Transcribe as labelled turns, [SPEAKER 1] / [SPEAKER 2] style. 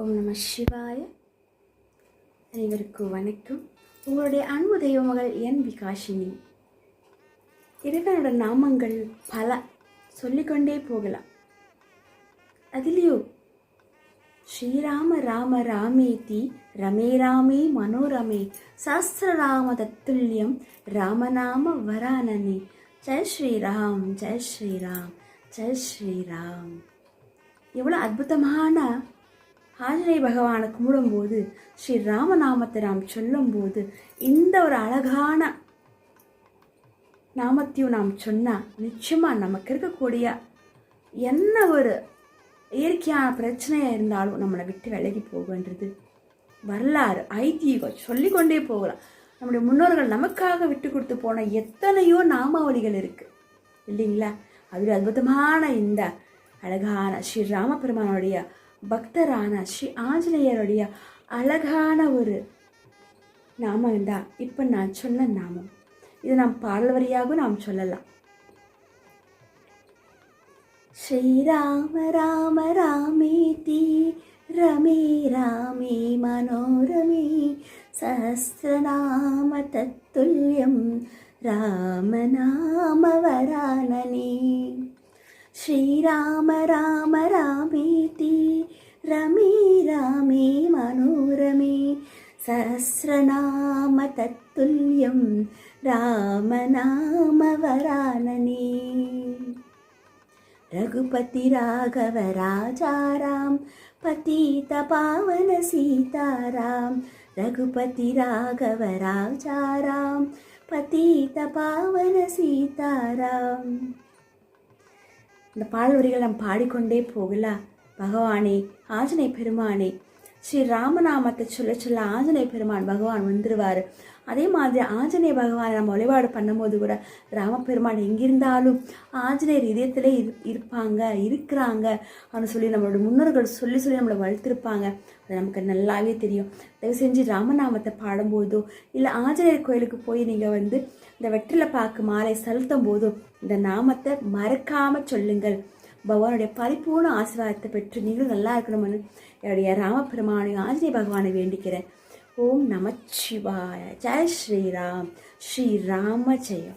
[SPEAKER 1] ஓம் நம சிவாய. அனைவருக்கும் வணக்கம். உங்களுடைய அன்பு தெய்வ மகள் என் விகாஷினி. இறைவனோட நாமங்கள் பல சொல்லிக்கொண்டே போகலாம். அதுலேயோ ஸ்ரீராம ராம ராமேதி ரமே ராமே மனோரமே சஹஸ்ரநாம தத்துல்யம் ராமநாம வரானனே. ஜெய் ஸ்ரீராம், ஜெய் ஸ்ரீராம், ஜெய் ஸ்ரீராம். எவ்வளோ அற்புதமான ஆஞ்சநேய பகவானை கும்பிடும்போது ஸ்ரீ ராமநாமத்தை நாம் சொல்லும்போது இந்த ஒரு அழகான நாமத்தையும் நாம் சொன்னால் நிச்சயமாக நமக்கு இருக்கக்கூடிய என்ன ஒரு இயற்கையான பிரச்சனையாக இருந்தாலும் நம்மளை விட்டு விலகி போகின்றது வரலாறு ஐதீகம் சொல்லிக்கொண்டே போகலாம். நம்முடைய முன்னோர்கள் நமக்காக விட்டு கொடுத்து போன எத்தனையோ நாமாவளிகள் இருக்குது இல்லைங்களா? அதில் அற்புதமான இந்த அழகான ஸ்ரீ ராமபெருமானுடைய பக்தரான ஸ்ரீ ஆஞ்சநேயருடைய அழகான ஒரு நாமம் தான் இப்போ நான் சொன்ன நாமம். இது நாம் பாடல் வரியாகவும் நாம் சொல்லலாம். ஸ்ரீராம ராம ராமேதி ரமே ராமே மனோரமே சஹஸ்ரநாம தத்துல்யம் ராமநாம வரானனே. ஸ்ரீராம ராம ராமேதி ரமே ராமே மனோரமே சஹஸ்ரநாம தத்துல்யம் ராமநாம வரானனே. ரகுபதி ராகவ ராஜாராம் பதீத பாவன சீதாராம். ரகுபதி ராகவ ராஜாராம் பதீத பாவன சீதாராம். இந்த பாடல் வரிகள் நாம் பாடிக்கொண்டே போகலாம். பகவானே, ஆஞ்சநேய பெருமானே, ஸ்ரீ ராமநாமத்தை சொல்ல சொல்ல ஆஞ்சநேய பெருமான் பகவான் வந்துடுவார். அதே மாதிரி ஆஞ்சநேய பகவானை நம்ம வழிபாடு பண்ணும்போது கூட ராமபெருமான் எங்கிருந்தாலும் ஆஞ்சநேயர் இதயத்திலே இருக்கிறாங்க அப்படின்னு சொல்லி நம்மளோட முன்னோர்கள் சொல்லி நம்மளை வளர்த்துருப்பாங்க. அது நமக்கு நல்லாவே தெரியும். தயவு செஞ்சு ராமநாமத்தை பாடும்போதோ இல்லை ஆஞ்சநேயர் கோயிலுக்கு போய் நீங்கள் இந்த வெற்றிலை பாக்கு மாலை செலுத்தும் போதும் இந்த நாமத்தை மறக்காமல் சொல்லுங்கள். பகவானுடைய பரிபூர்ண ஆசீர்வாதத்தை பெற்று நீங்களும் நல்லா இருக்கணும்னு என்னுடைய ராமபெருமானையும் ஆஞ்சநேய பகவானை வேண்டிக்கிறேன். ஓம் நமச்சிவாய. ஜெய் ஸ்ரீராம். ஸ்ரீராம ஜெயம்.